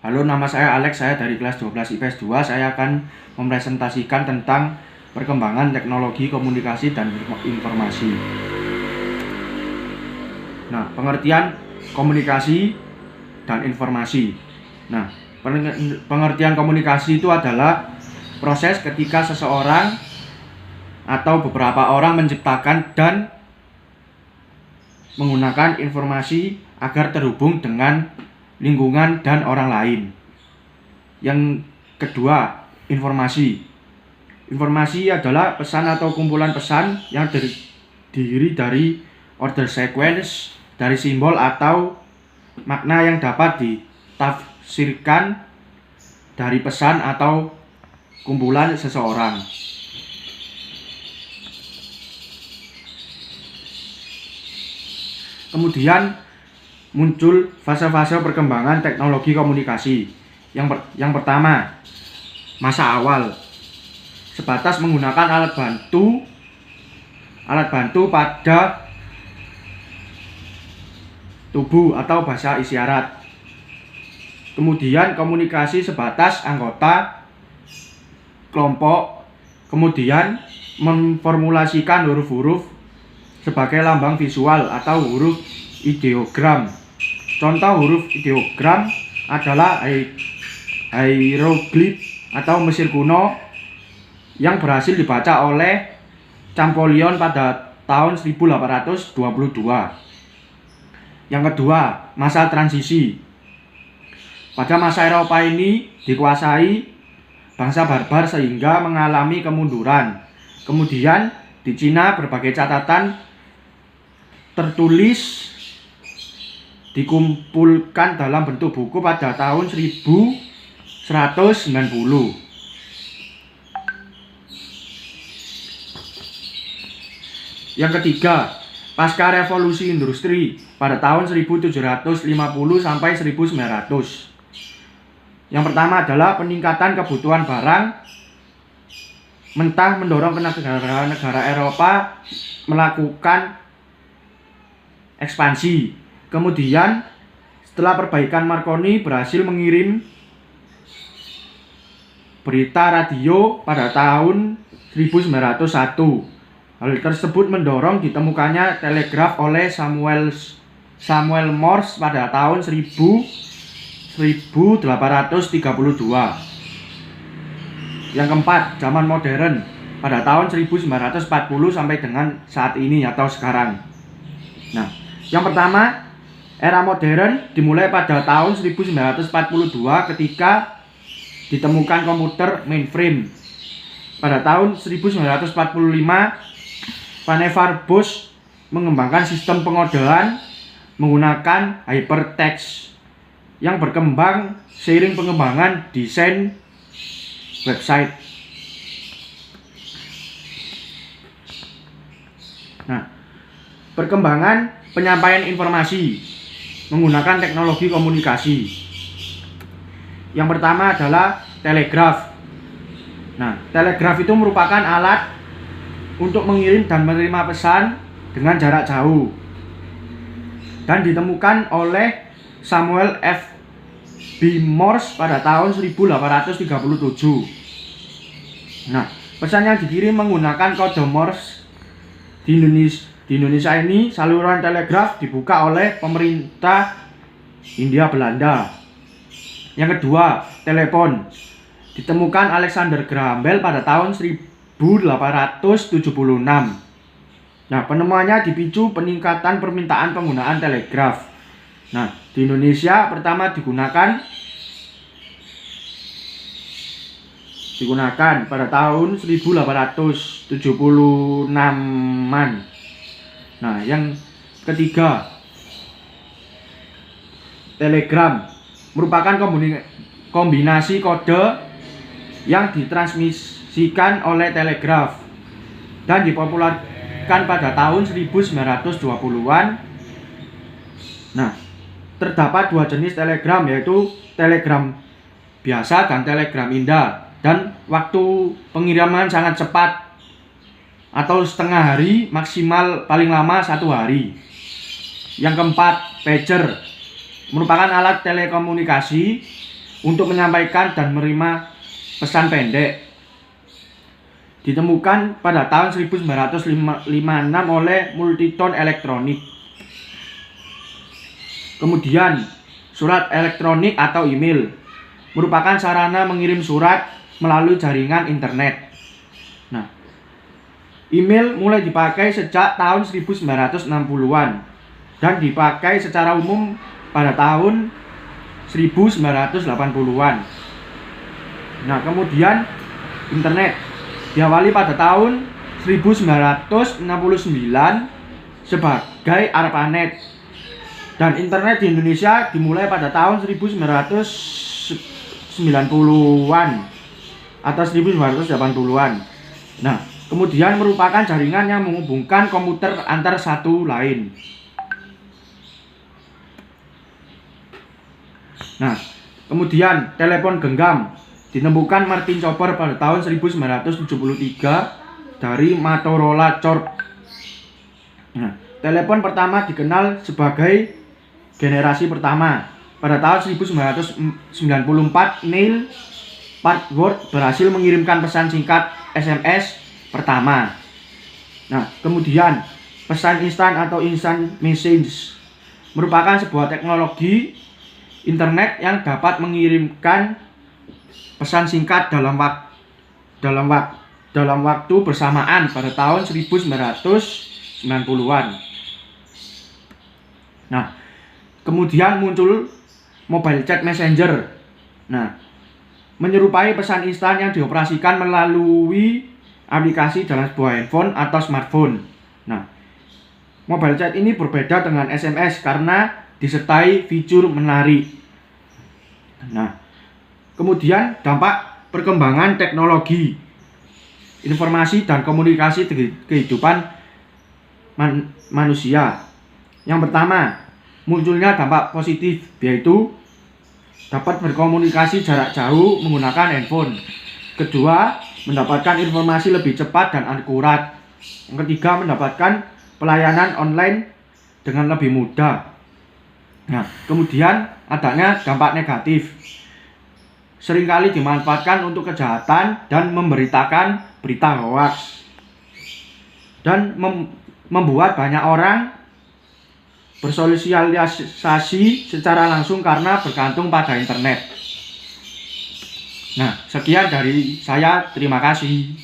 Halo, nama saya Alex, saya dari kelas 12 IPS 2. Saya akan mempresentasikan tentang perkembangan teknologi komunikasi dan informasi. Nah, pengertian komunikasi dan informasi. Nah, pengertian komunikasi itu adalah proses ketika seseorang atau beberapa orang menciptakan dan menggunakan informasi agar terhubung dengan lingkungan dan orang lain. Yang kedua, informasi. Informasi adalah pesan atau kumpulan pesan yang terdiri dari order sequence, dari simbol atau makna yang dapat ditafsirkan dari pesan atau kumpulan seseorang. Kemudian muncul fase-fase perkembangan teknologi komunikasi. Yang pertama, masa awal, sebatas menggunakan alat bantu pada tubuh atau bahasa isyarat. Kemudian komunikasi sebatas anggota kelompok, kemudian memformulasikan huruf-huruf sebagai lambang visual atau huruf ideogram. Contoh huruf ideogram adalah hieroglif atau Mesir kuno yang berhasil dibaca oleh Champollion pada tahun 1822. Yang kedua, masa transisi. Pada masa Eropa ini dikuasai bangsa barbar sehingga mengalami kemunduran. Kemudian di Cina berbagai catatan tertulis dikumpulkan dalam bentuk buku pada tahun 1190. Yang ketiga, pasca revolusi industri pada tahun 1750 sampai 1900. Yang pertama adalah peningkatan kebutuhan barang mentah mendorong negara-negara Eropa melakukan ekspansi. Kemudian setelah perbaikan Marconi berhasil mengirim berita radio pada tahun 1901. Hal tersebut mendorong ditemukannya telegraf oleh Samuel Morse pada tahun 1832. Yang keempat, zaman modern pada tahun 1940 sampai dengan saat ini atau sekarang. Nah, yang pertama, era modern dimulai pada tahun 1942 ketika ditemukan komputer mainframe. Pada tahun 1945, Vannevar Bush mengembangkan sistem pengodaan menggunakan hypertext yang berkembang seiring pengembangan desain website. Nah, perkembangan penyampaian informasi menggunakan teknologi komunikasi. Yang pertama adalah telegraf. Nah, telegraf itu merupakan alat untuk mengirim dan menerima pesan dengan jarak jauh dan ditemukan oleh Samuel F. B. Morse pada tahun 1837. Nah, pesan yang dikirim menggunakan kode Morse. Di Indonesia ini saluran telegraf dibuka oleh pemerintah Hindia Belanda. Yang kedua, telepon. Ditemukan Alexander Graham Bell pada tahun 1876. Nah, penemuannya dipicu peningkatan permintaan penggunaan telegraf. Nah, di Indonesia pertama digunakan pada tahun 1876-an. Nah, yang ketiga, telegram merupakan kombinasi kode yang ditransmisikan oleh telegraf dan dipopulerkan pada tahun 1920-an. Nah, terdapat dua jenis telegram, yaitu telegram biasa dan telegram indah, dan waktu pengiriman sangat cepat atau setengah hari, maksimal paling lama 1 hari. Yang keempat, pager merupakan alat telekomunikasi untuk menyampaikan dan menerima pesan pendek. Ditemukan pada tahun 1956 oleh Multiton Elektronik. Kemudian, surat elektronik atau email merupakan sarana mengirim surat melalui jaringan internet. Nah, email mulai dipakai sejak tahun 1960-an dan dipakai secara umum pada tahun 1980-an. Nah, kemudian internet diawali pada tahun 1969 sebagai ARPANET, dan internet di Indonesia dimulai pada tahun 1990-an atau 1980-an. Nah, kemudian merupakan jaringan yang menghubungkan komputer antar satu lain. Nah, kemudian telepon genggam ditemukan Martin Chopper pada tahun 1973 dari Motorola Corp. Nah, telepon pertama dikenal sebagai generasi pertama. Pada tahun 1994, Neil Parkworth berhasil mengirimkan pesan singkat SMS pertama. Nah, kemudian pesan instan atau instant message merupakan sebuah teknologi internet yang dapat mengirimkan pesan singkat dalam waktu bersamaan pada tahun 1990-an. Nah, kemudian muncul mobile chat messenger. Nah, menyerupai pesan instan yang dioperasikan melalui aplikasi dalam sebuah handphone atau smartphone. Nah, mobile chat ini berbeda dengan SMS karena disertai fitur menari. Nah, kemudian dampak perkembangan teknologi informasi dan komunikasi kehidupan manusia. Yang pertama, munculnya dampak positif, yaitu dapat berkomunikasi jarak jauh menggunakan handphone. Kedua, mendapatkan informasi lebih cepat dan akurat. Yang ketiga, mendapatkan pelayanan online dengan lebih mudah. Nah, kemudian adanya dampak negatif. Seringkali dimanfaatkan untuk kejahatan dan memberitakan berita hoaks, dan membuat banyak orang bersosialisasi secara langsung karena bergantung pada internet. Nah, sekian dari saya. Terima kasih.